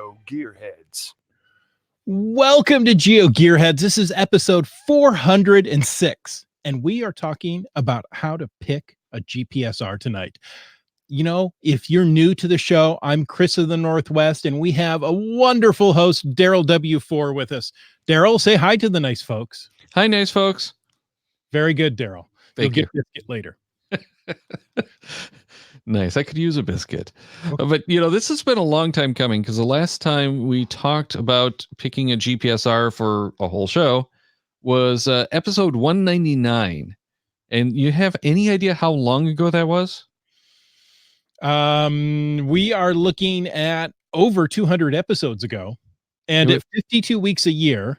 Geo Gearheads. Welcome to Geo Gearheads. This is episode 406, and we are talking about how to pick a GPSR tonight. You know, if you're new to the show, I'm Chris of the Northwest, and we have a wonderful host, Daryl W4, with us. Daryl, say hi to the nice folks. Hi, nice folks. Very good, Daryl. Thank you. Get biscuit later. Nice. I could use a biscuit. Okay. But, you know, this has been a long time coming because the last time we talked about picking a GPSR for a whole show was episode 199. And you have any idea how long ago that was? We are looking at over 200 episodes ago, and at 52 weeks a year.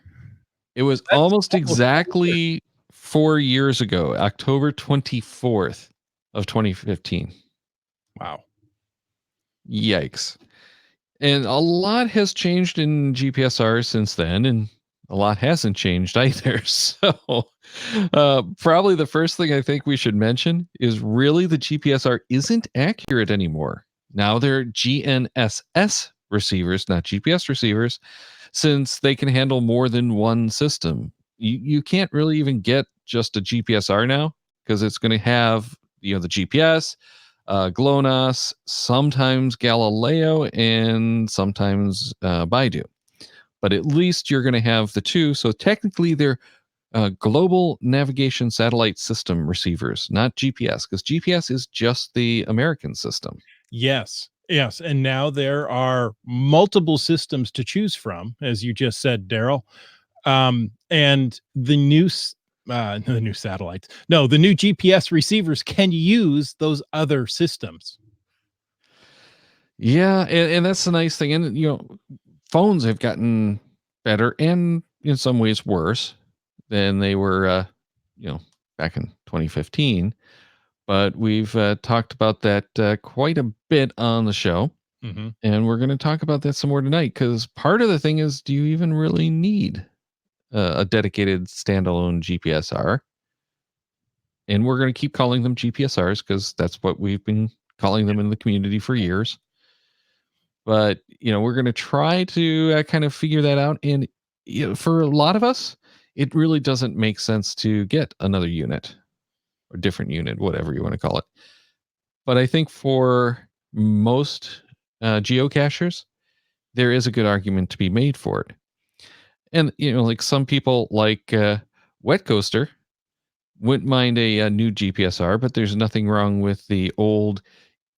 It was almost exactly 4 years ago, October 24th of 2015. Wow. Yikes. And a lot has changed in GPSR since then, and a lot hasn't changed either. So probably the first thing I think we should mention is really the GPSR isn't accurate anymore. Now they're GNSS receivers, not GPS receivers, since they can handle more than one system. You can't really even get just a GPSR now because it's going to have, you know, the GPS, GLONASS, sometimes Galileo, and sometimes Baidu. But at least you're going to have the two. So technically they're global navigation satellite system receivers, not GPS, because GPS is just the American system. Yes. And now there are multiple systems to choose from, as you just said, Daryl. And the new satellites. No, the new GPS receivers can use those other systems. Yeah, and that's the nice thing. And, you know, phones have gotten better and in some ways worse than they were, back in 2015. But we've talked about that quite a bit on the show. Mm-hmm. And we're going to talk about that some more tonight because part of the thing is, do you even really need a dedicated standalone GPSR? And we're going to keep calling them GPSRs because that's what we've been calling them in the community for years. But, you know, we're going to try to kind of figure that out. And you know, for a lot of us, it really doesn't make sense to get another unit or different unit, whatever you want to call it. But I think for most geocachers, there is a good argument to be made for it. And, you know, like some people like Wet Coaster wouldn't mind a new GPSR, but there's nothing wrong with the old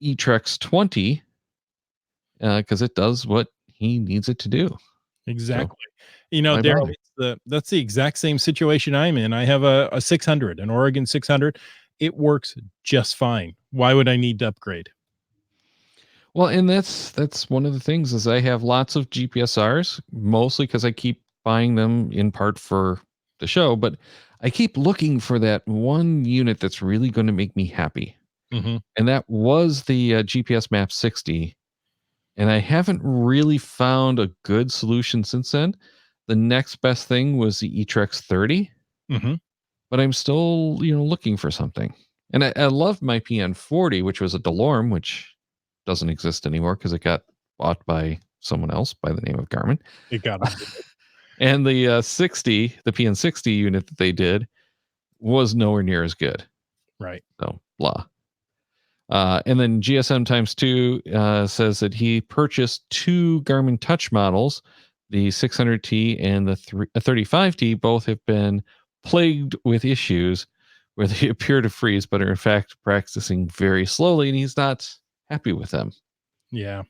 eTrex 20 because it does what he needs it to do. Exactly. So, you know, Daryl, that's the exact same situation I'm in. I have a 600, an Oregon 600. It works just fine. Why would I need to upgrade? Well, and that's one of the things is I have lots of GPSRs, mostly because I keep buying them in part for the show, but I keep looking for that one unit that's really going to make me happy. Mm-hmm. And that was the GPS Map 60. And I haven't really found a good solution since then. The next best thing was the eTrex 30. Mm-hmm. But I'm still, you know, looking for something. And I loved my PN 40, which was a DeLorme, which doesn't exist anymore because it got bought by someone else by the name of Garmin. It got And the 60, the PN 60 unit that they did was nowhere near as good. Right. So blah. And then GSM times 2 says that he purchased two Garmin Touch models, the 600T and the 35T. Both have been plagued with issues where they appear to freeze, but are in fact practicing very slowly, and he's not happy with them. Yeah.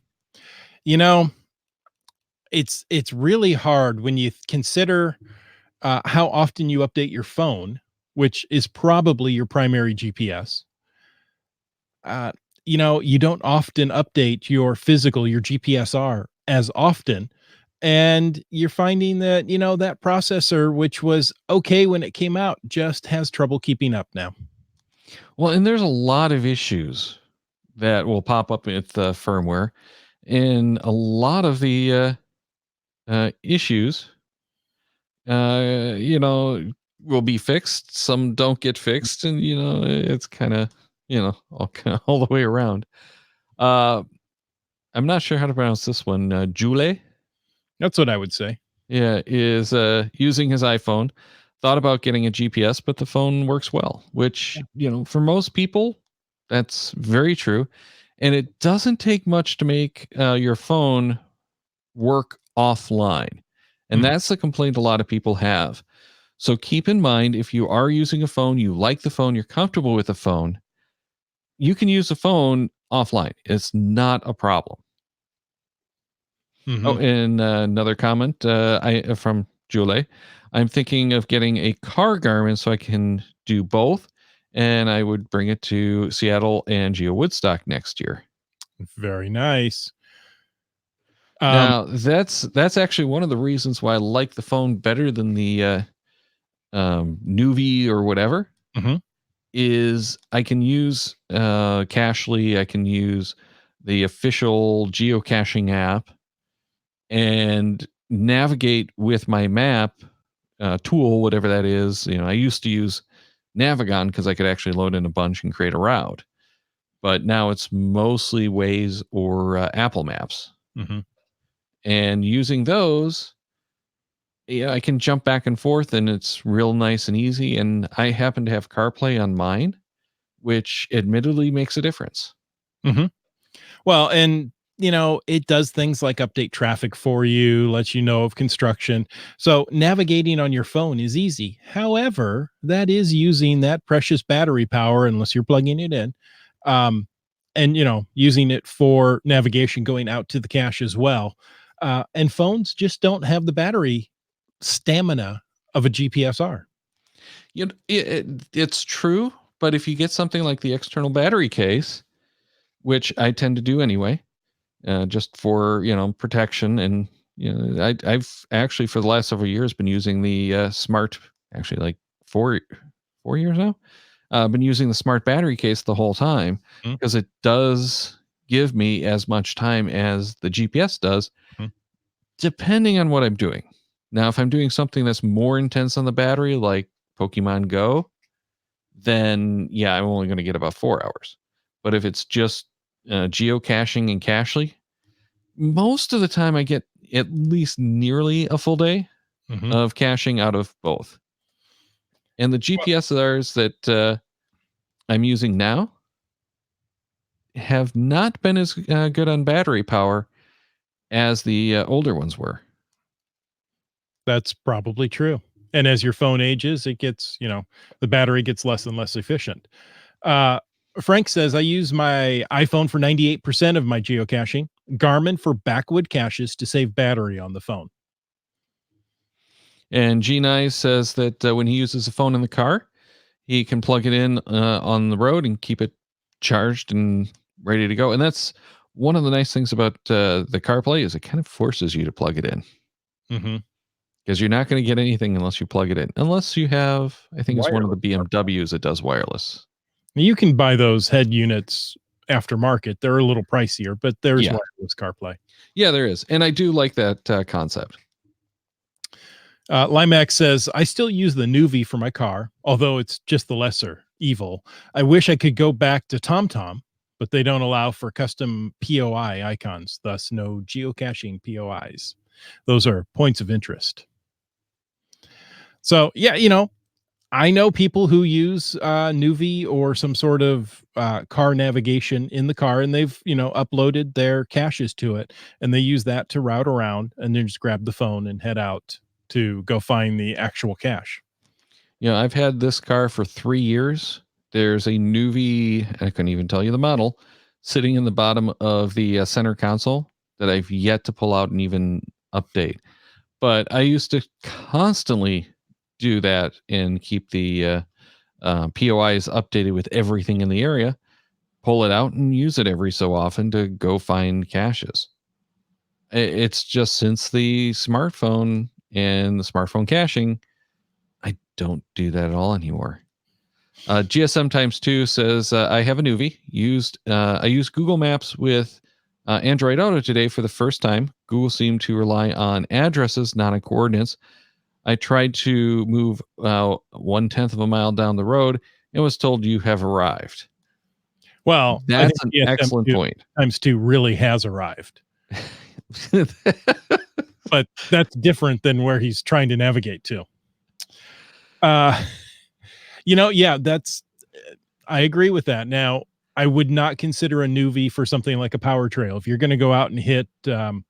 You know, it's really hard when you consider how often you update your phone, which is probably your primary GPS. You know, you don't often update your GPSR as often. And you're finding that, you know, that processor, which was okay when it came out, just has trouble keeping up now. Well, and there's a lot of issues that will pop up with the firmware. And a lot of the issues, you know, will be fixed. Some don't get fixed. And, you know, it's kind of, you know, all the way around. I'm not sure how to pronounce this one. Jule? That's what I would say. Yeah, is using his iPhone. Thought about getting a GPS, but the phone works well, which, for most people, that's very true. And it doesn't take much to make your phone work offline. And Mhm. that's the complaint a lot of people have. So keep in mind, if you are using a phone, you like the phone, you're comfortable with the phone, you can use the phone offline. It's not a problem. Oh, Mhm. and another comment from Julie. I'm thinking of getting a car Garmin so I can do both, and I would bring it to Seattle and Geo Woodstock next year. Very nice. Um, Now, that's actually one of the reasons why I like the phone better than the Nuvi or whatever. mhm. Is I can use Cachly, I can use the official geocaching app and navigate with my map tool, whatever that is. I used to use Navigon because I could actually load in a bunch and create a route, but now it's mostly Waze or Apple Maps. Mhm. And using those, I can jump back and forth, and it's real nice and easy. And I happen to have CarPlay on mine, which admittedly makes a difference. Mhm. Well, and it does things like update traffic for you, lets you know of construction. So navigating on your phone is easy. However, that is using that precious battery power unless you're plugging it in. Um, and using it for navigation going out to the cache as well. And phones just don't have the battery stamina of a GPSR. It's true, but if you get something like the external battery case, which I tend to do anyway, just for protection. And I've actually for the last several years been using the smart, actually like 4 years now. Been using the smart battery case the whole time Mhm. because it does give me as much time as the GPS does, Mhm. depending on what I'm doing. Now, if I'm doing something that's more intense on the battery, like Pokemon Go, then yeah, I'm only going to get about 4 hours. But if it's just geocaching and Cachly, most of the time I get at least nearly a full day Mhm. of caching out of both. And the GPSRs that I'm using now have not been as good on battery power as the older ones were. That's probably true. And as your phone ages, it gets, the battery gets less and less efficient. Uh, Frank says, I use my iPhone for 98% of my geocaching, Garmin for backwood caches to save battery on the phone. And G Nice says that when he uses a phone in the car, he can plug it in on the road and keep it charged and ready to go. And that's one of the nice things about the CarPlay is it kind of forces you to plug it in Mm-hmm. because you're not going to get anything unless you plug it in. Unless you have, I think it's one of the Wireless. BMWs that does wireless. You can buy those head units aftermarket. They're a little pricier, but there's Yeah, wireless CarPlay. yeah, there is, and I do like that concept. Limax says, I still use the Nuvi for my car, although it's just the lesser evil. I wish I could go back to TomTom, but they don't allow for custom POI icons, thus no geocaching POIs. Those are points of interest. So, yeah, I know people who use Nuvi or some sort of car navigation in the car, and they've uploaded their caches to it, and they use that to route around, and then just grab the phone and head out to go find the actual cache. I've had this car for 3 years. There's a Nuvi, I couldn't even tell you the model, sitting in the bottom of the center console that I've yet to pull out and even update. But I used to constantly do that and keep the POIs updated with everything in the area, pull it out and use it every so often to go find caches. It's just since the smartphone and the smartphone caching, I don't do that at all anymore. GSM times two says I have a Nuvi. I used Google Maps with Android Auto today for the first time. Google seemed to rely on addresses, not on coordinates. I tried to move 1/10 of a mile down the road and was told you have arrived. Well, I That's think an excellent ESM2 point. times 2 really has arrived. but that's different than where he's trying to navigate to. Uh, yeah, I agree with that. Now, I would not consider a Nuvi for something like a power trail. If you're going to go out and hit the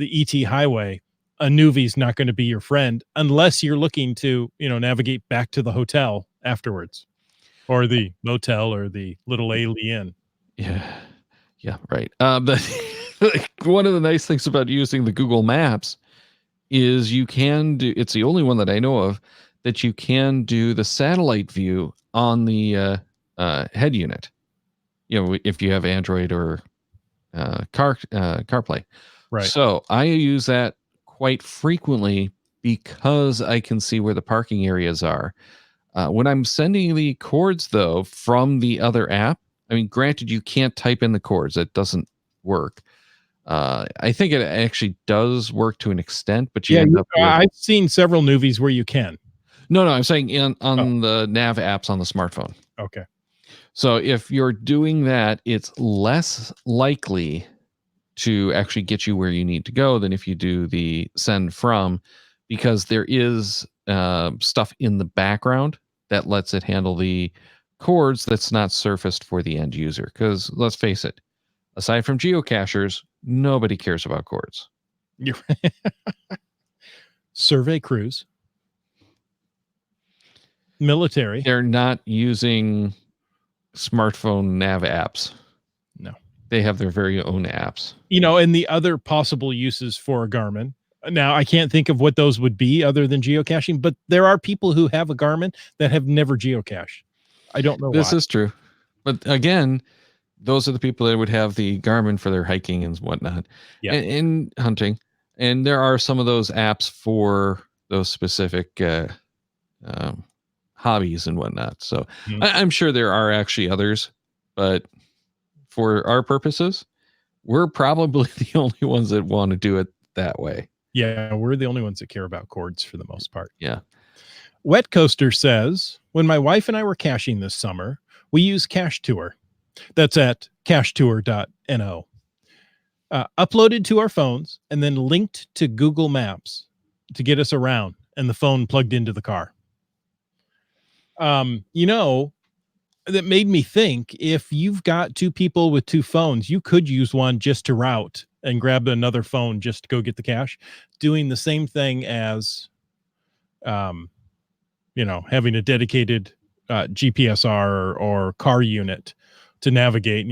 ET highway, a Nuvi's not going to be your friend unless you're looking to, navigate back to the hotel afterwards or the motel or the little alien. Yeah. Yeah, right. One of the nice things about using the Google Maps is you can do, it's the only one that I know of that you can do the satellite view on the head unit. If you have Android or CarPlay. Right. So I use that quite frequently because I can see where the parking areas are. When I'm sending the codes, though, from the other app, I mean, granted, you can't type in the codes, that doesn't work. I think it actually does work to an extent, but you Yeah, end up with. I've seen several Nuvi's where you can. No, I'm saying Oh, on the nav apps on the smartphone. okay. So if you're doing that, it's less likely to actually get you where you need to go than if you do the send from, because there is stuff in the background that lets it handle the chords that's not surfaced for the end user. Because let's face it, aside from geocachers, nobody cares about chords. You're survey crews, military. They're not using smartphone nav apps. No. They have their very own apps. And the other possible uses for a Garmin. Now, I can't think of what those would be other than geocaching, but there are people who have a Garmin that have never geocached. I don't know This why. is true. But again, those are the people that would have the Garmin for their hiking and whatnot, Yeah. and hunting. And there are some of those apps for those specific um, hobbies and whatnot. So Mhm. I'm sure there are actually others, but for our purposes, we're probably the only ones that want to do it that way. Yeah, we're the only ones that care about chords for the most part. Yeah. Wet Coaster says, when my wife and I were caching this summer, we use Cache Tour. That's at cachetour.no. Uploaded to our phones and then linked to Google Maps to get us around and the phone plugged into the car. Um, you know, that made me think if you've got two people with two phones, you could use one just to route and grab another phone just to go get the cache, doing the same thing as um, having a dedicated GPSR or car unit to navigate.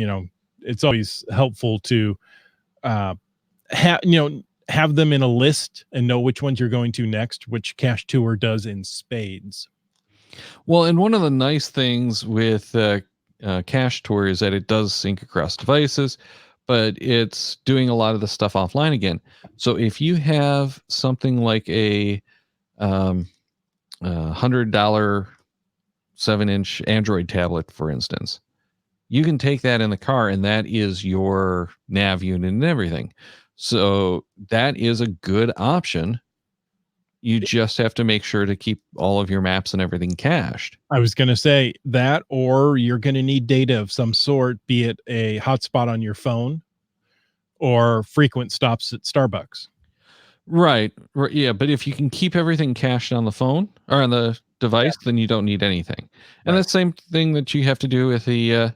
It's always helpful to uh, have them in a list and know which ones you're going to next, which Cache Tour does in spades. Well, and one of the nice things with Cache Tour is that it does sync across devices, but it's doing a lot of the stuff offline again. So if you have something like a $100 7-inch Android tablet, for instance, you can take that in the car, and that is your nav unit and everything. So that is a good option. You just have to make sure to keep all of your maps and everything cached. I was going to say that, or you're going to need data of some sort, be it a hotspot on your phone or frequent stops at Starbucks. Right. Yeah, but if you can keep everything cached on the phone or on the Yeah. device, then you don't need anything. And Right. the same thing that you have to do with the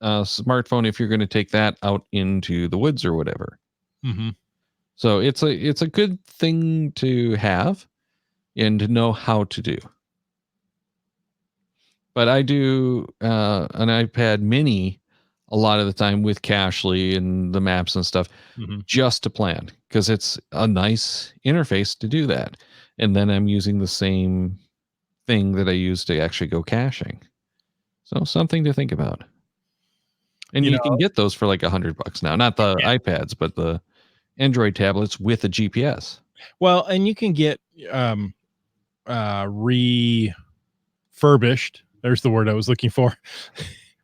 smartphone if you're going to take that out into the woods or whatever. Mm-hmm. So it's a good thing to have and to know how to do. But I do an iPad Mini a lot of the time with Cachly and the maps and stuff, Mm-hmm. just to plan, because it's a nice interface to do that. And then I'm using the same thing that I use to actually go caching. So something to think about. And You you know, can get those for like $100 now, not the iPads, but the Android tablets with a GPS. well, and you can get um, refurbished. There's the word I was looking for.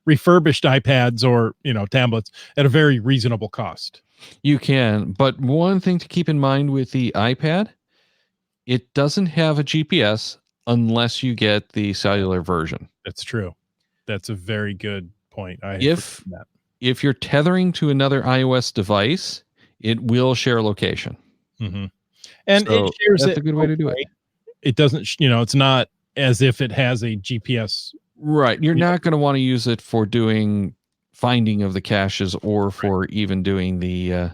Refurbished iPads or tablets at a very reasonable cost. You can, but one thing to keep in mind with the iPad, it doesn't have a GPS unless you get the cellular version. That's true. That's a very good point. I had If forgotten that. if you're tethering to another iOS device, it will share location. Mm-hmm. And it So shares that's it a good way to do it. okay. It doesn't, it's not as if it has a GPS. Right. You're You know, not going to want to use it for doing finding of the caches or for even doing the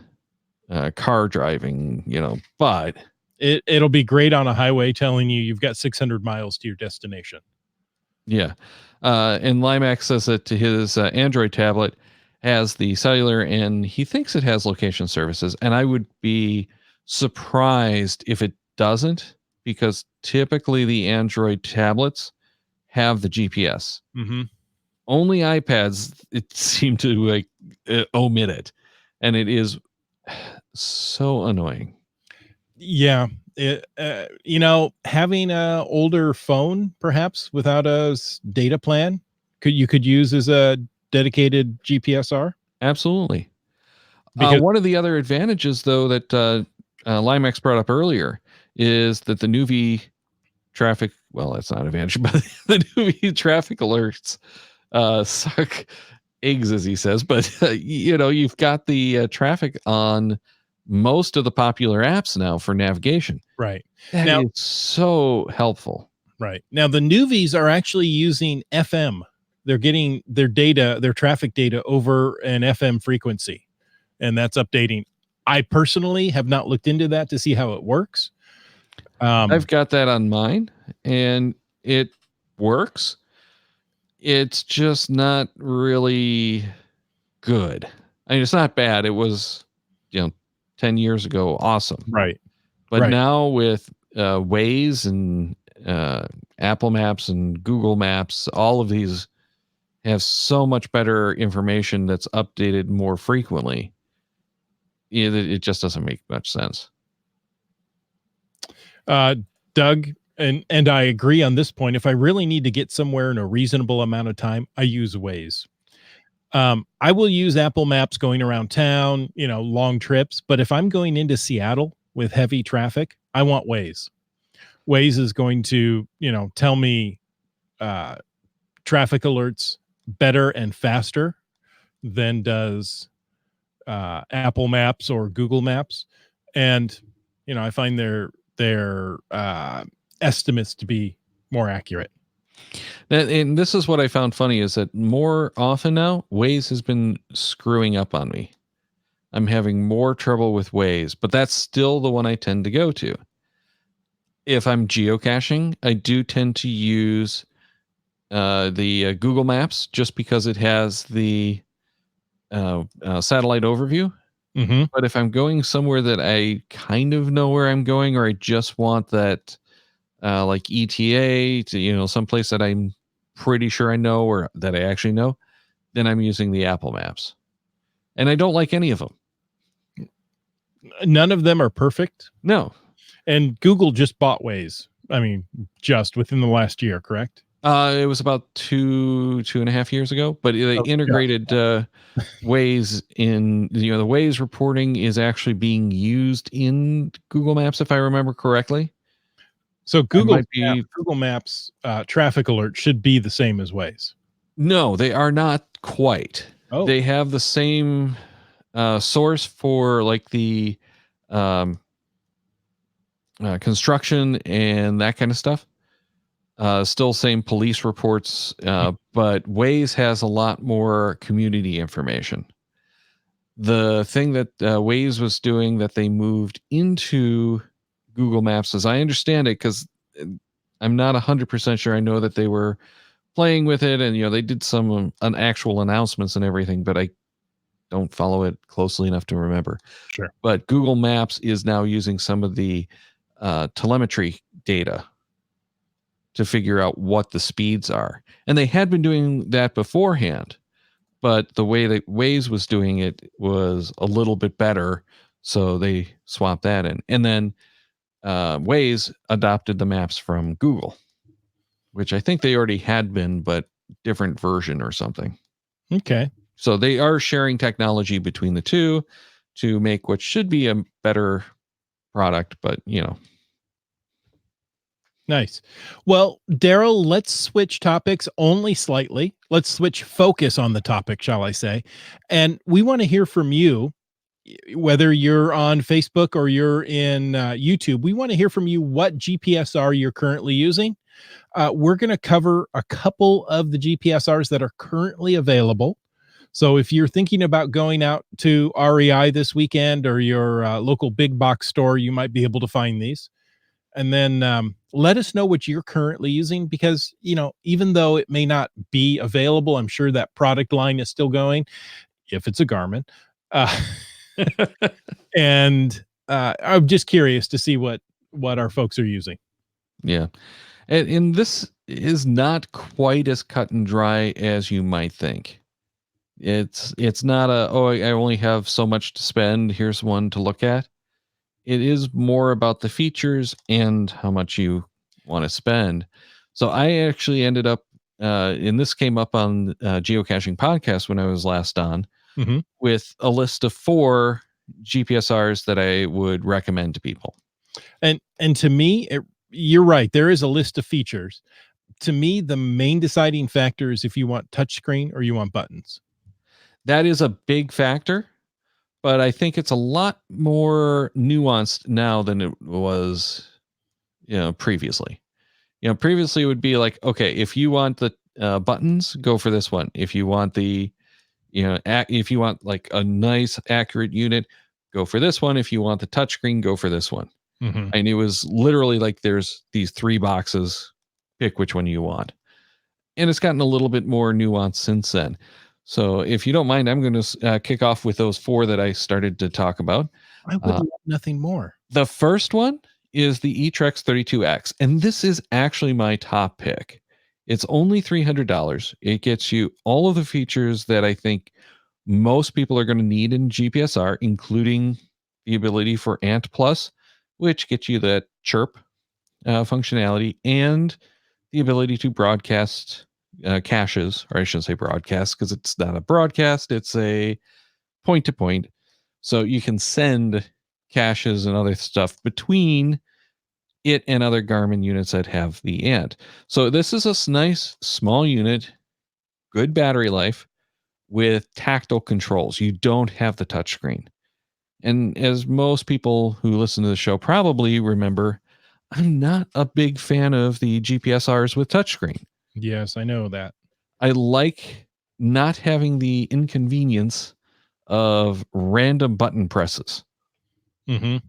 car driving, but it'll be great on a highway telling you you've got 600 miles to your destination. yeah. And Limax says that his Android tablet has the cellular and he thinks it has location services. And I would be surprised if it doesn't, because typically the Android tablets have the GPS. Mm-hmm. Only iPads, it seem to like omit it. And it is so annoying. Yeah. Having a older phone perhaps without a data plan could use as a dedicated GPSR Absolutely. because One of the other advantages, though, that Limax brought up earlier is that the Nuvi traffic, well, that's not an advantage, but the Nuvi traffic alerts suck eggs, as he says. But, you've got the traffic on most of the popular apps now for navigation. right That now, is so helpful. right now the newbies are actually using FM. They're getting their traffic data over an FM frequency, and that's updating. I personally have not looked into that to see how it works. I've got that on mine, and it works. It's just not really good. I mean, it's not bad. It was, you know, 10 years ago, awesome. Right, But right. now with Waze and Apple Maps and Google Maps, all of these have so much better information that's updated more frequently. It just doesn't make much sense. uh, Doug, and I agree on this point. If I really need to get somewhere in a reasonable amount of time, I use Waze. I will use Apple Maps going around town, long trips. But if I'm going into Seattle with heavy traffic, I want Waze. Waze is going to, tell me uh, traffic alerts better and faster than does Apple Maps or Google Maps, and I find their estimates to be more accurate. And this is what I found funny is that more often now, Waze has been screwing up on me. I'm having more trouble with Waze, but that's still the one I tend to go to. If I'm geocaching, I do tend to use the Google Maps just because it has the satellite overview. Mm-hmm. But if I'm going somewhere that I kind of know where I'm going, or I just want that, like ETA to, someplace that I'm pretty sure I know or that I actually know, then I'm using the Apple Maps. And I don't like any of them. None of them are perfect, No. and Google just bought Waze. I mean, just within the last year, correct? It was about 2.5 years ago, but they Oh, integrated just. Waze in, the Waze reporting is actually being used in Google Maps, if I remember correctly. So I might be, Google Maps traffic alert should be the same as Waze. no, they are not quite. Oh, They have the same source for like the um, construction and that kind of stuff. Still same police reports, but Waze has a lot more community information. The thing that Waze was doing that they moved into Google Maps, as I understand it, because I'm not 100% sure. I know that they were playing with it, and they did some an actual announcements and everything, but I don't follow it closely enough to remember. sure. But Google Maps is now using some of the telemetry data to figure out what the speeds are. And they had been doing that beforehand, but the way that Waze was doing it was a little bit better. So they swapped that in. And then Waze adopted the maps from Google, which I think they already had been, but different version or something. Okay. So they are sharing technology between the two to make what should be a better product, but Nice. Well, Daryl, let's switch topics only slightly. Let's switch focus on the topic, shall I say. And we want to hear from you. whether you're on Facebook or you're in YouTube, we want to hear from you what GPSR you're currently using. We're going to cover a couple of the GPSRs that are currently available. So if you're thinking about going out to REI this weekend or your local big box store, you might be able to find these. And then let us know what you're currently using because, even though it may not be available, I'm sure that product line is still going if it's a Garmin. Uh, and I'm just curious to see what our folks are using. Yeah. And this is not quite as cut and dry as you might think. It's not I only have so much to spend, here's one to look at. It is more about the features and how much you want to spend. So I actually ended up and this came up on geocaching podcast when I was last on, Mhm. with a list of 4 GPSRs that I would recommend to people. And to me, you're right. There is a list of features. To me, the main deciding factor is if you want touchscreen or you want buttons. That is a big factor, but I think it's a lot more nuanced now than it was, previously. Previously it would be like, okay, if you want the buttons, go for this one. If you want if you want like a nice accurate unit, go for this one. If you want the touchscreen, go for this one. Mhm. And it was literally like there's these 3 boxes, pick which one you want. And it's gotten a little bit more nuanced since then. So if you don't mind, I'm going to kick off with those 4 that I started to talk about. I would love nothing more. The first one is the eTrex 32X, and this is actually my top pick. It's only $300. It gets you all of the features that I think most people are going to need in GPSR, including the ability for Ant Plus, which gets you that chirp functionality, and the ability to broadcast caches, or I shouldn't say broadcast because it's not a broadcast, it's a point to point. So you can send caches and other stuff between it and other Garmin units that have the Ant. So this is a nice small unit, good battery life with tactile controls. You don't have the touchscreen. And as most people who listen to the show probably remember, I'm not a big fan of the GPSRs with touchscreen. Yes, I know that. I like not having the inconvenience of random button presses Mhm.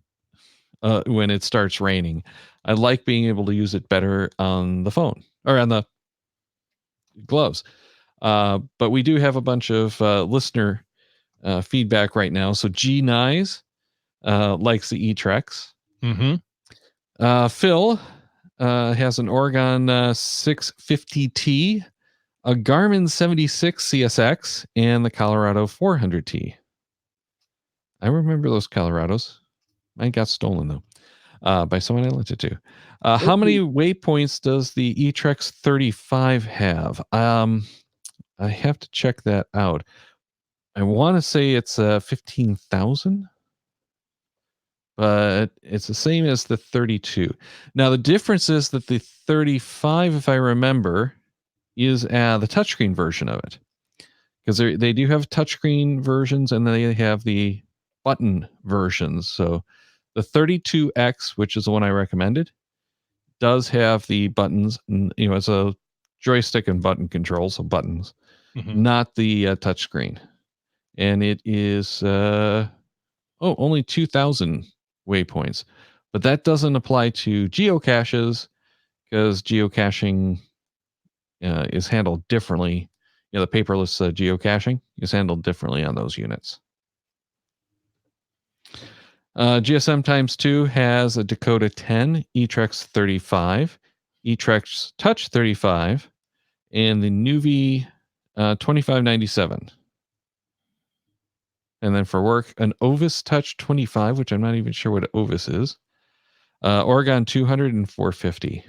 when it starts raining. I like being able to use it better on the phone or on the gloves. But we do have a bunch of listener feedback right now. So G Nyes likes the eTrex. Mhm. Phil has an Oregon 650T, a Garmin 76 CSX, and the Colorado 400T. I remember those Colorados. Mine got stolen though, by someone I lent it to. How many waypoints does the eTrex 35 have? I have to check that out. I want to say it's 15,000, but it's the same as the 32. Now the difference is that the 35, if I remember, is the touchscreen version of it, because they do have touchscreen versions and they have the button versions. So the 32X, which is the one I recommended, does have the buttons. It's a joystick and button control, so buttons, Mhm. not the touchscreen. And it is only 2,000 waypoints, but that doesn't apply to geocaches because geocaching is handled differently. The paperless geocaching is handled differently on those units. GSM times 2 has a Dakota 10, eTrex 35, eTrex Touch 35, and the Nuvi 2597. And then for work, an Ovis Touch 25, which I'm not even sure what Ovis is, Oregon 200 and 450.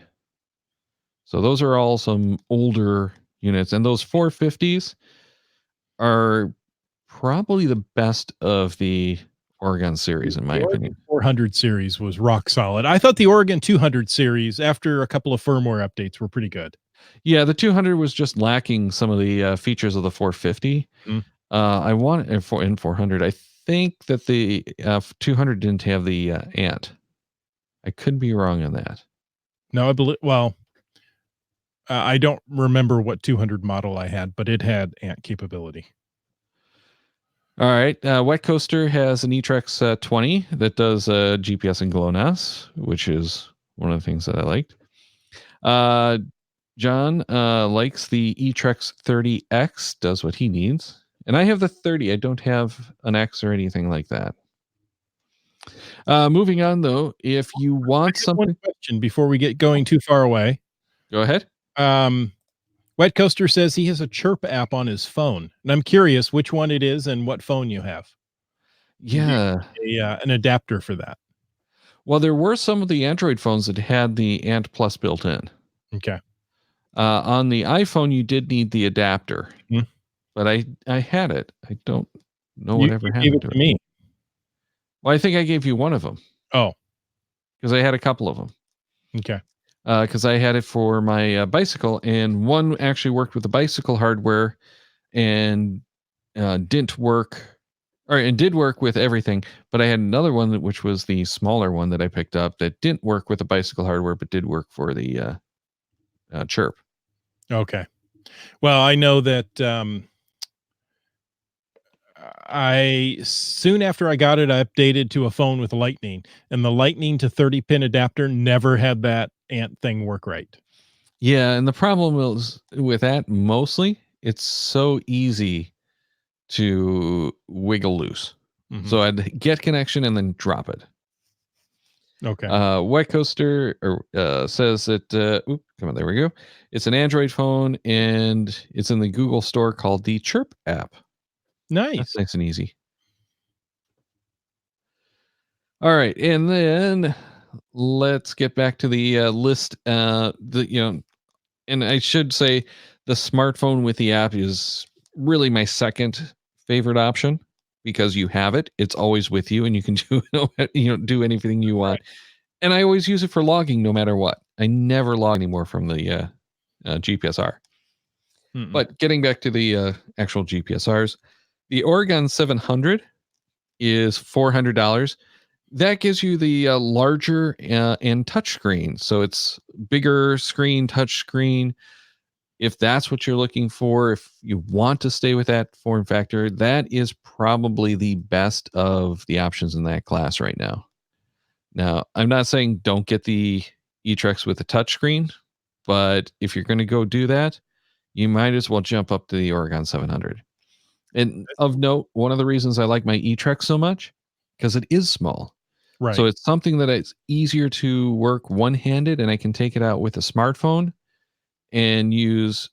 So those are all some older units, and those 450s are probably the best of the Oregon series, in my The Oregon opinion. 400 series was rock solid. I thought the Oregon 200 series, after a couple of firmware updates, were pretty good. Yeah, the 200 was just lacking some of the features of the 450. Mm. I want in 400. I think that the 200 didn't have the ant. I could be wrong on that. No, I believe. Well, I don't remember what 200 model I had, but it had ant capability. All right. Wet Coaster has an eTrex 20 that does GPS and GLONASS, which is one of the things that I liked. John likes the eTrex 30X, does what he needs. And I have the 30. I don't have an X or anything like that. Moving on, though, if you want something. One question before we get going too far away. Go ahead. Wet Coaster says he has a Chirp app on his phone, and I'm curious which one it is and what phone you have. Yeah. An adapter for that. Well, there were some of the Android phones that had the Ant Plus built in. Okay. On the iPhone, you did need the adapter, but I had it. I don't know whatever happened to it. Me. Well, I think I gave you one of them. Oh, because I had a couple of them. Okay. Because I had it for my bicycle, and one actually worked with the bicycle hardware, and didn't work, or it did work with everything. But I had another one which was the smaller one that I picked up that didn't work with the bicycle hardware, but did work for the Chirp. Okay. Well, I know that I soon after I got it, I updated to a phone with Lightning, and the Lightning to 30-pin adapter never had that ant thing work right. Yeah, and the problem is with that mostly, it's so easy to wiggle loose. Mhm. So I'd get connection and then drop it. Okay. Wet Coaster says that, come on, there we go. It's an Android phone and it's in the Google store called the Chirp app. Nice. That's nice and easy. All right, and then let's get back to the list. And I should say the smartphone with the app is really my second favorite option because you have it. It's always with you, and you can do anything you want. Right. And I always use it for logging, no matter what. I never log anymore from the GPSR. Mm-mm. But getting back to the actual GPSRs, the Oregon 700 is $400. That gives you the larger and touch screen. So it's bigger screen, touch screen. If that's what you're looking for, if you want to stay with that form factor, that is probably the best of the options in that class right now. Now, I'm not saying don't get the eTrex with a touchscreen, but if you're going to go do that, you might as well jump up to the Oregon 700. And of note, one of the reasons I like my eTrex so much, because it is small. Right. So it's something that it's easier to work one-handed, and I can take it out with a smartphone and use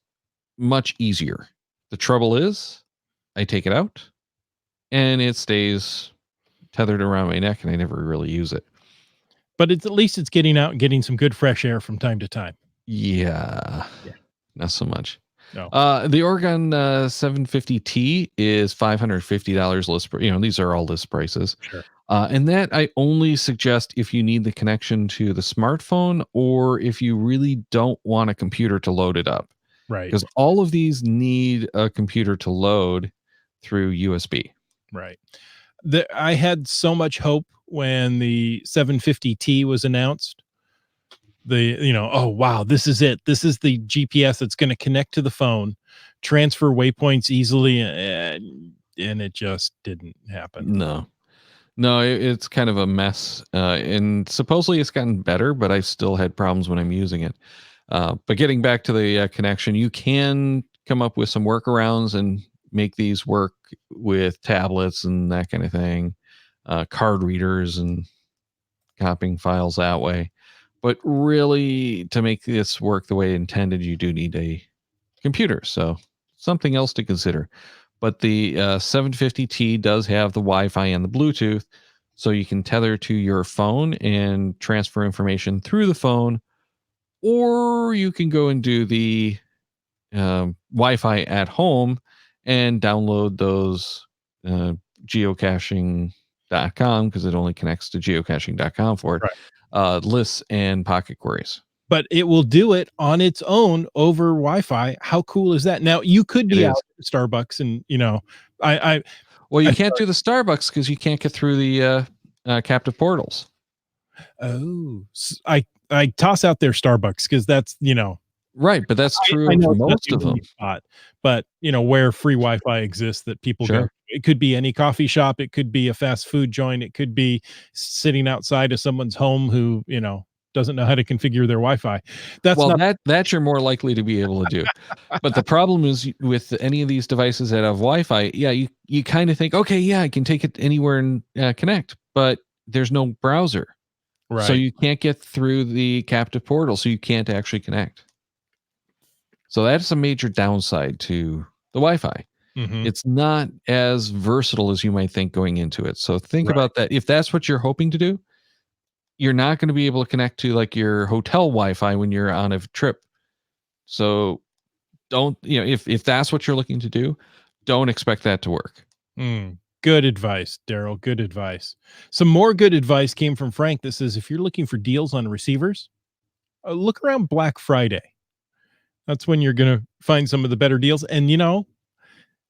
much easier. The trouble is, I take it out, and it stays tethered around my neck, and I never really use it. But at least it's getting out and getting some good fresh air from time to time. Yeah. Not so much. No. The Oregon 750T is $550 list. These are all list prices. Sure. And that I only suggest if you need the connection to the smartphone or if you really don't want a computer to load it up. Right. Because all of these need a computer to load through USB. Right. I had so much hope when the 750T was announced. Oh wow, this is it. This is the GPS that's going to connect to the phone, transfer waypoints easily, and it just didn't happen. No, it's kind of a mess. And supposedly it's gotten better, but I still had problems when I'm using it. But getting back to the connection, you can come up with some workarounds and make these work with tablets and that kind of thing, card readers and copying files that way. But really, to make this work the way intended, you do need a computer. So something else to consider. But the 750T does have the Wi-Fi and the Bluetooth, so you can tether to your phone and transfer information through the phone, or you can go and do the Wi-Fi at home and download those geocaching.com, because it only connects to geocaching.com for it, right. Lists and pocket queries. But it will do it on its own over Wi-Fi. How cool is that? Now you could be out at Starbucks and Well, you can't do the Starbucks because you can't get through the captive portals. Oh, I toss out their Starbucks because that's, Right, but that's I true of know it's not most the of only them. spot, but, where free Wi-Fi exists that people go. Sure. It could be any coffee shop, it could be a fast food joint, it could be sitting outside of someone's home who, doesn't know how to configure their Wi-Fi. That's Well, not that you're more likely to be able to do. But the problem is with any of these devices that have Wi-Fi, yeah, you kind of think, okay, yeah, I can take it anywhere and connect, but there's no browser, so right. you can't get through the captive portal, so you can't actually connect. So that's a major downside to the Wi-Fi. Mhm. It's not as versatile as you might think going into it. So think Right. about that. If that's what you're hoping to do, you're not going to be able to connect to like your hotel Wi-Fi when you're on a trip. So don't, if that's what you're looking to do, don't expect that to work. Good advice, Daryl, good advice. Some more good advice came from Frank that says, "If you're looking for deals on receivers, look around Black Friday. That's when you're gonna find some of the better deals." And,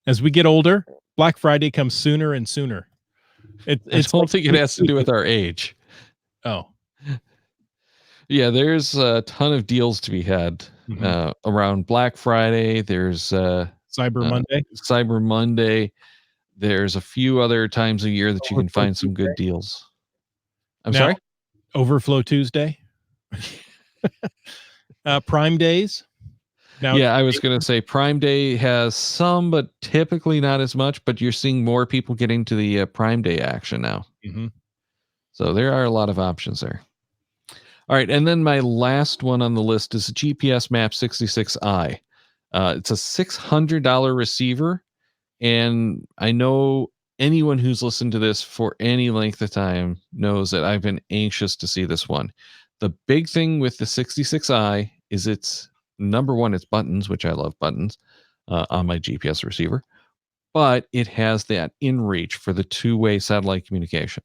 as we get older, Black Friday comes sooner and sooner. I It's like don't think it has to do Thanksgiving. with our age. Oh, Yeah, there's a ton of deals to be had mhm. around Black Friday. There's Cyber uh, Monday, Cyber Monday. There's a few other times a year that you can Overflow find some good Tuesday. deals. I'm Now, sorry? Overflow Tuesday, Prime Days. Now, Yeah, I was going to say Prime Day has some, but typically not as much. But you're seeing more people getting to the Prime Day action now. mhm. So there are a lot of options there. All right. And then my last one on the list is GPS Map 66i. It's a $600 receiver. And I know anyone who's listened to this for any length of time knows that I've been anxious to see this one. The big thing with the 66i is it's number one, it's buttons, which I love buttons on my GPS receiver, but it has that in reach for the two-way satellite communication.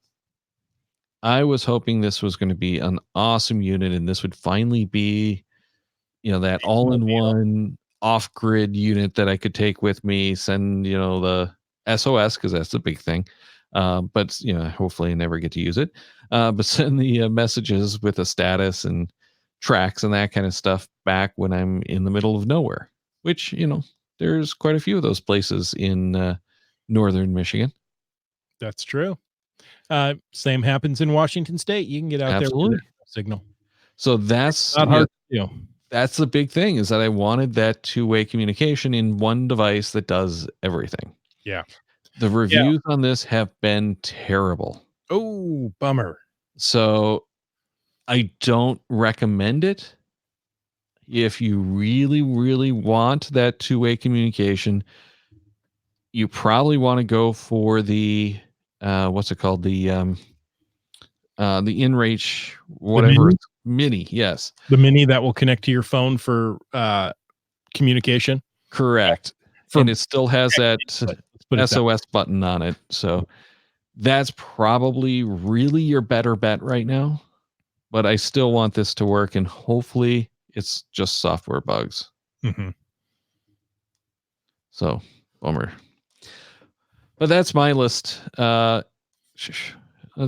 I was hoping this was going to be an awesome unit and this would finally be, that Mobile. all-in-one off-grid unit that I could take with me, send, the SOS because that's the big thing. But hopefully I never get to use it. But send the messages with a status and tracks and that kind of stuff back when I'm in the middle of nowhere, which, there's quite a few of those places in northern Michigan. That's true. Same happens in Washington State. You can get out there where there's Absolutely. no signal. So that's, Not hard to do. that's the big thing is that I wanted that two-way communication in one device that does everything. Yeah. The Yeah. reviews on this have been terrible. Oh, bummer. So I don't recommend it. If you really, really want that two-way communication, you probably want to go for the what's it called? The InReach, The whatever mini it's mini, yes. the mini that will connect to your phone for, communication. Correct. For And it still has that let's put it that SOS button on it. So that's probably really your better bet right now, but I still want this to work and hopefully it's just software bugs. Mhm. So, bummer. But that's my list. Let's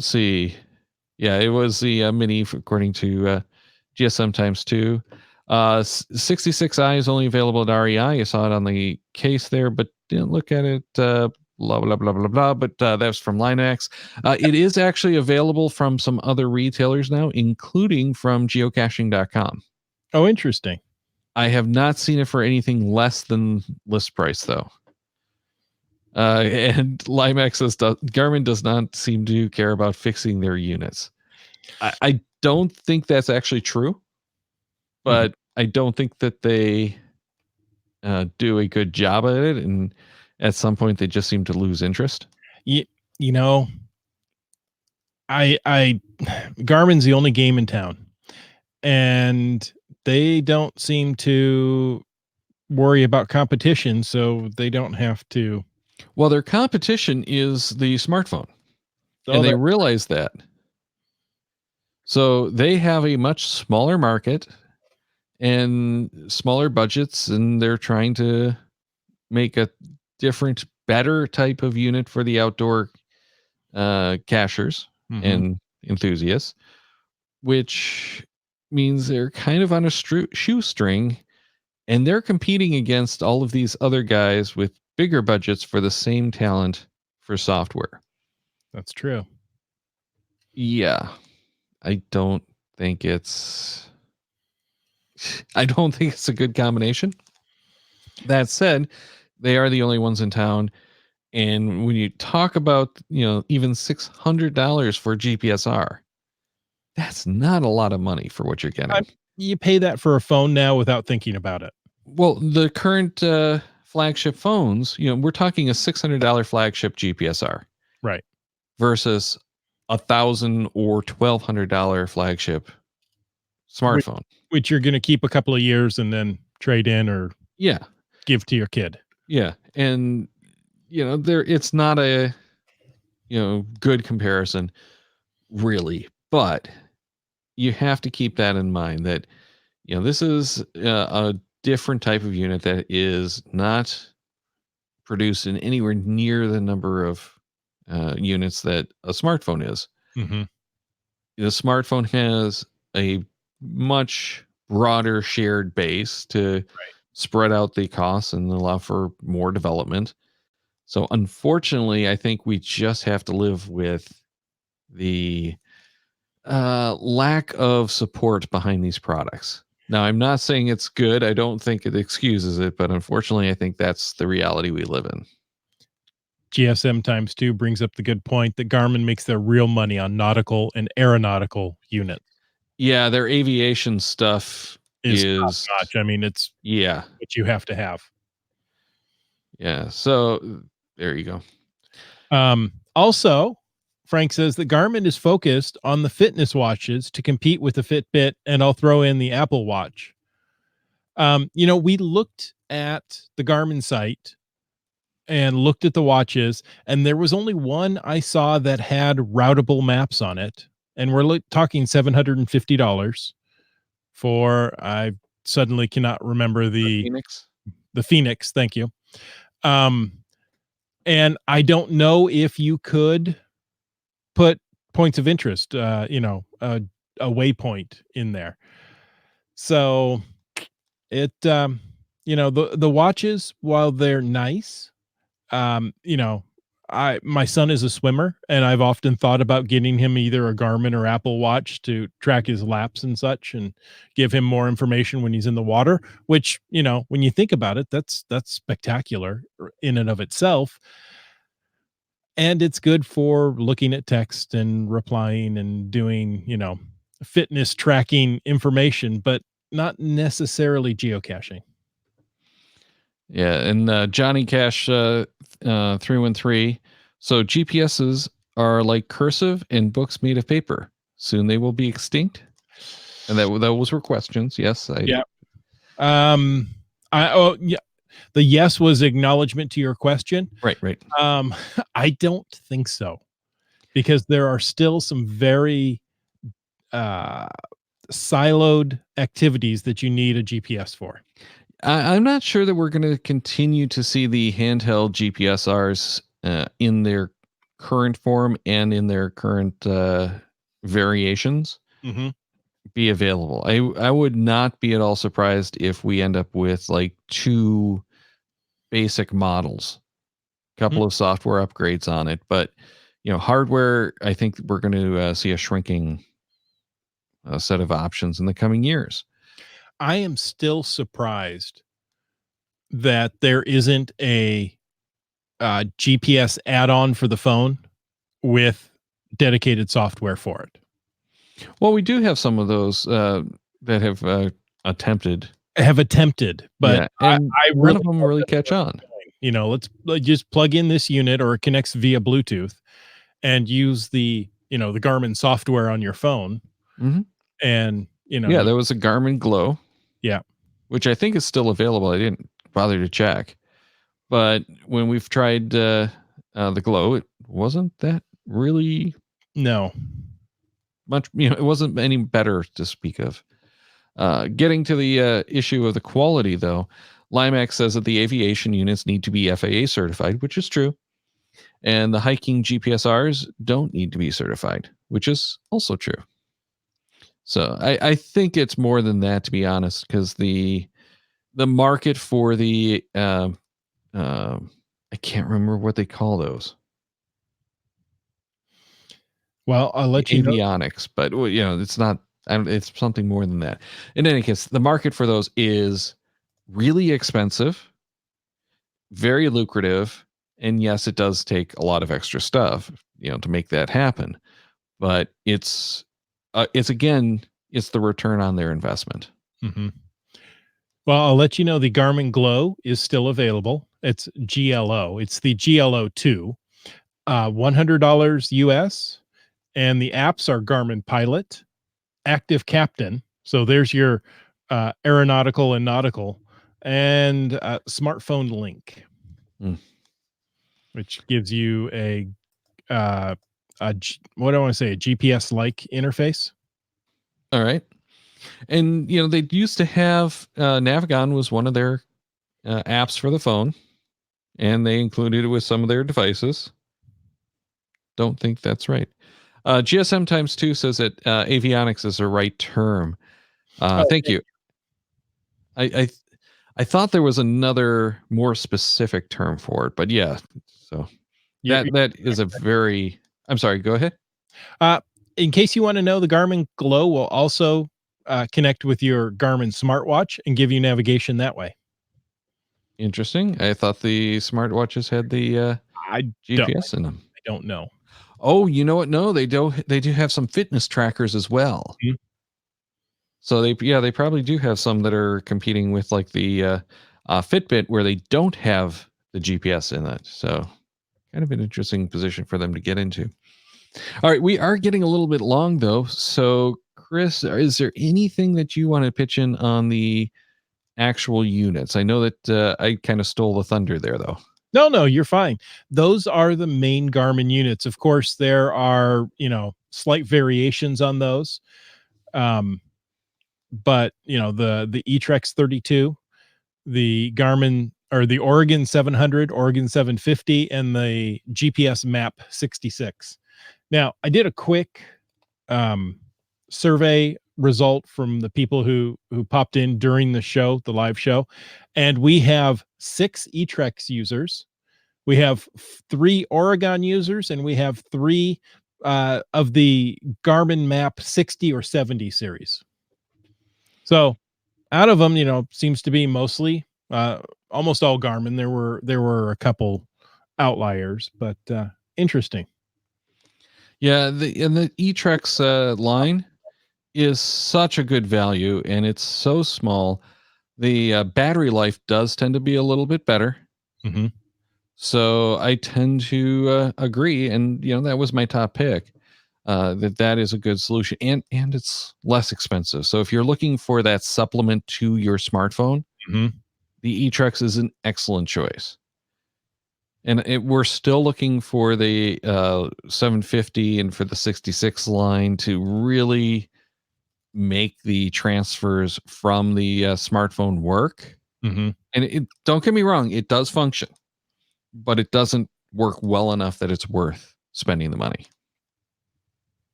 see. Yeah, it was the mini according to GSM times two. 66i is only available at REI. I saw it on the case there, but didn't look at it. Blah blah blah blah blah. But that's from Linex. It is actually available from some other retailers now, including from geocaching.com. Oh, interesting. I have not seen it for anything less than list price though. And Limex says Garmin does not seem to care about fixing their units. I don't think that's actually true, Mhm. but I don't think that they do a good job at it. And at some point, they just seem to lose interest. You you know, I Garmin's the only game in town, and they don't seem to worry about competition, so they don't have to. Well, their competition is the smartphone, Oh, and they that realize that. So they have a much smaller market and smaller budgets, and they're trying to make a different better type of unit for the outdoor cachers and enthusiasts, which means they're kind of on a shoestring, and they're competing against all of these other guys with bigger budgets for the same talent for software. That's true. Yeah, I don't think it's I don't think it's a good combination. That said, they are the only ones in town. And when you talk about, even $600 for GPSR, that's not a lot of money for what you're I, getting. you pay that for a phone now without thinking about it. Well, the current flagship phones, we're talking a $600 flagship GPSR Right. versus $1,000 or $1,200 flagship Which, smartphone. which you're going to keep a couple of years and then trade in or Yeah, give to your kid. yeah, and it's not a good comparison, really, but you have to keep that in mind that this is a different type of unit that is not produced in anywhere near the number of units that a smartphone is. Mm-hmm. The smartphone has a much broader shared base to spread out the costs and allow for more development. So unfortunately, I think we just have to live with the lack of support behind these products. Now, I'm not saying it's good. I don't think it excuses it, but unfortunately, I think that's the reality we live in. GSM times two brings up the good point that Garmin makes their real money on nautical and aeronautical units. Yeah, their aviation stuff Is top is notch. I mean, it's what you have to have. Yeah. So there you go. Also, Frank says that Garmin is focused on the fitness watches to compete with the Fitbit, and I'll throw in the Apple Watch. We looked at the Garmin site and looked at the watches, and there was only one I saw that had routable maps on it, and we're talking $750 for I suddenly cannot remember the Phoenix. Thank you. And I don't know if you could put points of interest, a waypoint in there. So the watches, while they're nice, um, you know, my son is a swimmer, and I've often thought about getting him either a Garmin or Apple Watch to track his laps and such, and give him more information when he's in the water. Which, when you think about it, that's spectacular in and of itself. And it's good for looking at text and replying and doing, fitness tracking information, but not necessarily geocaching. Yeah, and Johnny Cash 313. So GPSs are like cursive and books made of paper. Soon they will be extinct. And those were questions. Yes, Yeah. Yeah. The yes was acknowledgement to your question. Right. I don't think so, because there are still some very siloed activities that you need a GPS for. I'm not sure that we're going to continue to see the handheld GPSRs in their current form and in their current variations be available. I would not be at all surprised if we end up with like two basic models, a couple of software upgrades on it, but hardware, I think we're going to see a shrinking set of options in the coming years. I am still surprised that there isn't a GPS add-on for the phone with dedicated software for it. Well, we do have some of those that have attempted, but I none really of them really catch on. Let's just plug in this unit, or it connects via Bluetooth, and use the Garmin software on your phone. And there was a Garmin Glow. Yeah. Which I think is still available. I didn't bother to check. But when we've tried the Glow, it wasn't that really much, it wasn't any better to speak of. Getting to the issue of the quality, though, Limax says that the aviation units need to be FAA certified, which is true. And the hiking GPSRs don't need to be certified, which is also true. So I think it's more than that, to be honest, because the market for the I can't remember what they call those. Well, I'll let you know. Avionics, but it's not. It's something more than that. In any case, the market for those is really expensive, very lucrative, and yes, it does take a lot of extra stuff, to make that happen. But it's again, it's the return on their investment. Mm-hmm. Well, I'll let you know the Garmin Glow is still available. It's GLO. It's the GLO 2, $100 US. And the apps are Garmin Pilot, Active Captain. So there's your aeronautical and nautical, and smartphone link, which gives you what do I want to say, a GPS like interface. All right. And they used to have Navigon was one of their apps for the phone, and they included it with some of their devices. Don't think that's right. GSM times 2 says that avionics is the right term. Thank you. I thought there was another more specific term for it, but yeah. So that is a very. I'm sorry. Go ahead. In case you want to know, the Garmin Glow will also connect with your Garmin smartwatch and give you navigation that way. Interesting. I thought the smartwatches had the GPS in them. I don't know. Oh, you know what? No, they don't. They do have some fitness trackers as well. Mm-hmm. So they probably do have some that are competing with like the Fitbit, where they don't have the GPS in it. So kind of an interesting position for them to get into. All right, we are getting a little bit long though. So Chris, is there anything that you want to pitch in on the actual units? I know that I kind of stole the thunder there though. No, you're fine. Those are the main Garmin units. Of course, there are, slight variations on those. But, the eTrex 32, the Garmin or the Oregon 700, Oregon 750, and the GPS Map 66. Now, I did a quick survey result from the people who popped in during the show, the live show, and we have 6 eTrex users. We have 3 Oregon users, and we have 3 of the Garmin Map 60 or 70 series. So out of them, seems to be mostly almost all Garmin. There were a couple outliers, but interesting. Yeah, the eTrex line is such a good value, and it's so small. The battery life does tend to be a little bit better. Mm-hmm. So I tend to agree, and that was my top pick. That is a good solution, and it's less expensive. So if you're looking for that supplement to your smartphone, Mm-hmm. the eTrex is an excellent choice. And we're still looking for the 750 and for the 66 line to really make the transfers from the smartphone work. Mm-hmm. And don't get me wrong, it does function, but it doesn't work well enough that it's worth spending the money.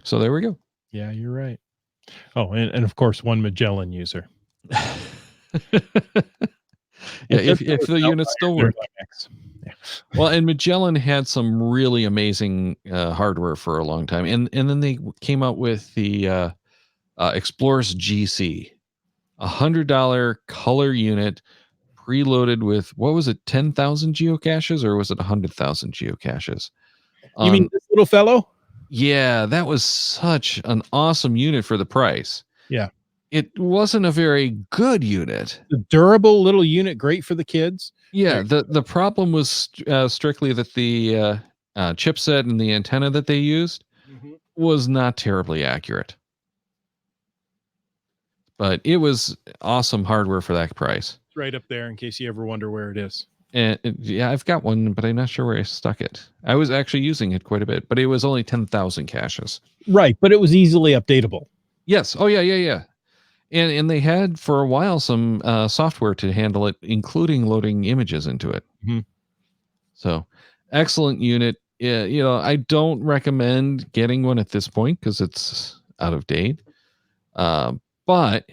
So there we go. Yeah, you're right. Oh, and of course, one Magellan user. Yeah, if the units still work. Yeah. Well, and Magellan had some really amazing hardware for a long time, and then they came out with the Explorers GC, $100 color unit, preloaded with, what was it, 10,000 geocaches, or was it 100,000 geocaches? You mean this little fellow? Yeah, that was such an awesome unit for the price. Yeah. It wasn't a very good unit. The durable little unit, great for the kids. Yeah, the problem was strictly that the chipset and the antenna that they used was not terribly accurate. But it was awesome hardware for that price. It's right up there in case you ever wonder where it is. And yeah, I've got one, but I'm not sure where I stuck it. I was actually using it quite a bit, but it was only 10,000 caches. Right, but it was easily updatable. Yes. Oh, yeah. And they had for a while some software to handle it, including loading images into it. Mhm. So excellent unit. Yeah, I don't recommend getting one at this point because it's out of date. But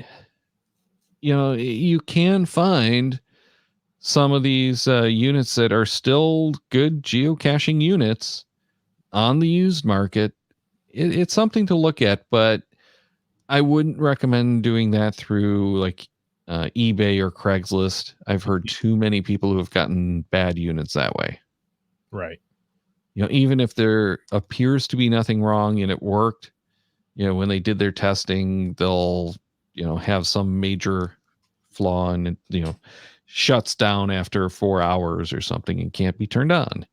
you can find some of these units that are still good geocaching units on the used market. It's something to look at, but I wouldn't recommend doing that through like eBay or Craigslist. I've heard too many people who have gotten bad units that way. Right. Even if there appears to be nothing wrong and it worked, when they did their testing, they'll, have some major flaw and it, shuts down after 4 hours or something and can't be turned on.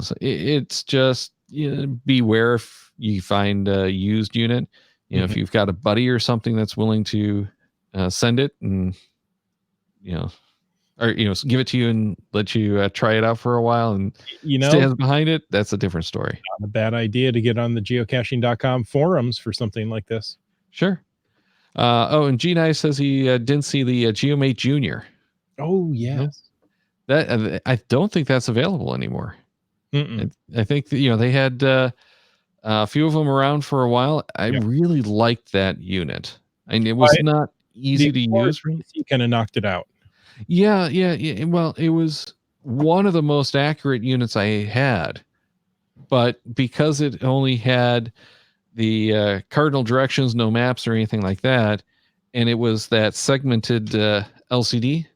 So it's just, beware if you find a used unit. If you've got a buddy or something that's willing to send it and, or, give it to you and let you try it out for a while and stands behind it, that's a different story. Not a bad idea to get on the geocaching.com forums for something like this. Sure. And G Nice says he didn't see the Geomate Junior. Oh, yes. That I don't think that's available anymore. I think that, they had a few of them around for a while. I really liked that unit. And it was not easy to use. He kind of knocked it out. Yeah. Well, it was one of the most accurate units I had, but because it only had the cardinal directions, no maps or anything like that, and it was that segmented LCD,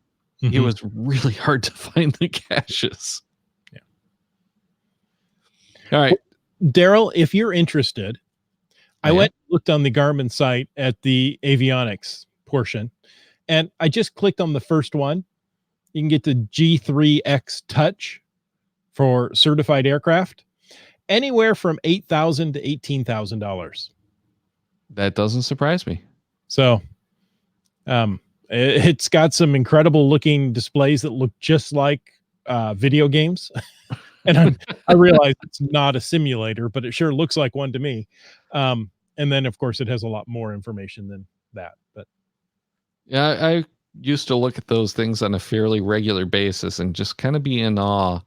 it was really hard to find the caches. Yeah. All right. Daryl, if you're interested, I looked on the Garmin site at the avionics portion, and I just clicked on the first one. You can get the G3X Touch for certified aircraft, anywhere from $8,000 to $18,000. That doesn't surprise me. So, it's got some incredible looking displays that look just like video games. And I realize it's not a simulator, but it sure looks like one to me. And then, of course, it has a lot more information than that. But yeah, I used to look at those things on a fairly regular basis and just kind of be in awe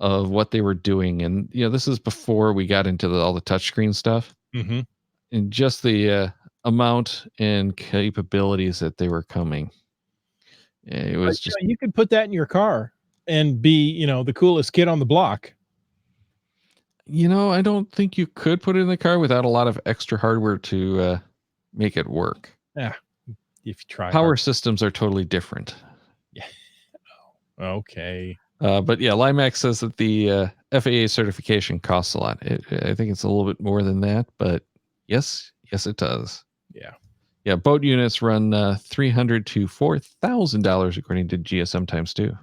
of what they were doing. And this is before we got into all the touchscreen stuff, and just the amount and capabilities that they were coming. It was just you could put that in your car and be the coolest kid on the block. I don't think you could put it in the car without a lot of extra hardware to make it work. Yeah, if you try. Power systems are totally different. Yeah. Oh, okay. But yeah, Limax says that the FAA certification costs a lot. I think it's a little bit more than that, but yes, it does. Yeah. Boat units run $300 to $4,000 according to GSM times 2.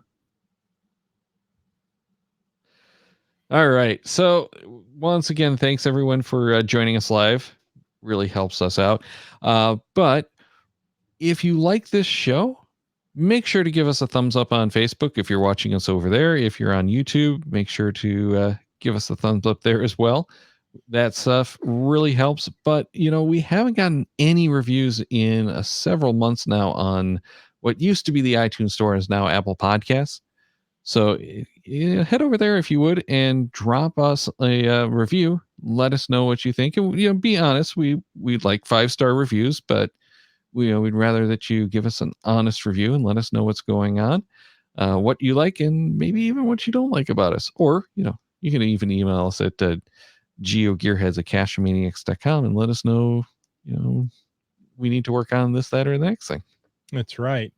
All right. So once again, thanks everyone for joining us live. Really helps us out. But if you like this show, make sure to give us a thumbs up on Facebook if you're watching us over there. If you're on YouTube, make sure to give us a thumbs up there as well. That stuff really helps. But, we haven't gotten any reviews in several months now on what used to be the iTunes Store is now Apple Podcasts. So head over there if you would and drop us a review. Let us know what you think. And be honest, we'd like 5-star reviews, but we'd rather that you give us an honest review and let us know what's going on, what you like, and maybe even what you don't like about us. Or you can even email us at geogearheads@cachemaniacs.com and let us know. We need to work on this, that, or the next thing. That's right.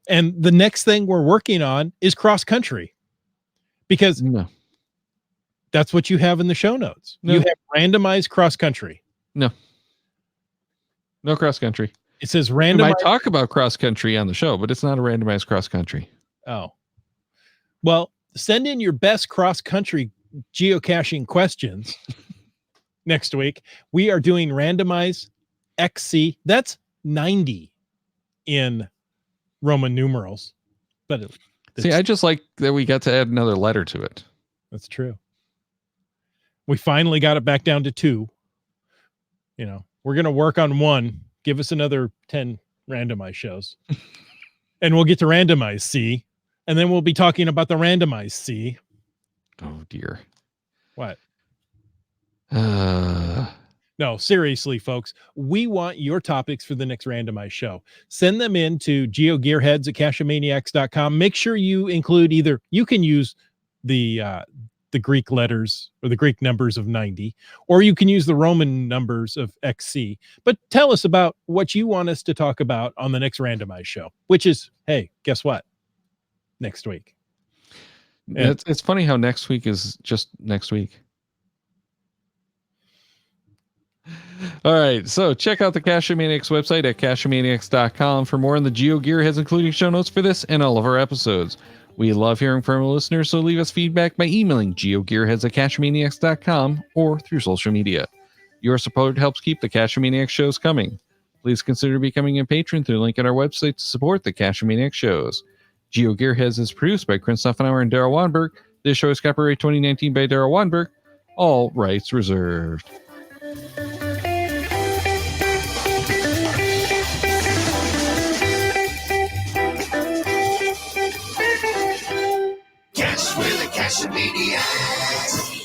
And the next thing we're working on is cross country, because that's what you have in the show notes. You have randomized cross country. No cross country. It says randomized. We might talk about cross country on the show, but it's not a randomized cross country. Oh, well, send in your best cross country geocaching questions. Next week, we are doing randomized XC. That's 90 in Roman numerals. But see, I just like that we got to add another letter to it. That's true. We finally got it back down to 2. We're going to work on 1 Give us another 10 randomized shows. And we'll get to randomized C. And then we'll be talking about the randomized C. Oh, dear. What? No, seriously, folks, we want your topics for the next randomized show. Send them in to geogearheads@cachemaniacs.com. Make sure you include either, you can use the Greek letters or the Greek numbers of 90, or you can use the Roman numbers of XC. But tell us about what you want us to talk about on the next randomized show, which is, hey, guess what? Next week. And It's funny how next week is just next week. All right, so check out the Cachemaniacs website at cachemaniacs.com for more on the Geo Gearheads, including show notes for this and all of our episodes. We love hearing from our listeners, so leave us feedback by emailing geogearheads@cachemaniacs.com or through social media. Your support helps keep the Cachemaniacs shows coming. Please consider becoming a patron through the link on our website to support the Cachemaniacs shows. Geo Gearheads is produced by Chris Offenauer and Daryl Wanberg. This show is copyright 2019 by Daryl Wanberg. All rights reserved. Cash with the Cachemaniacs.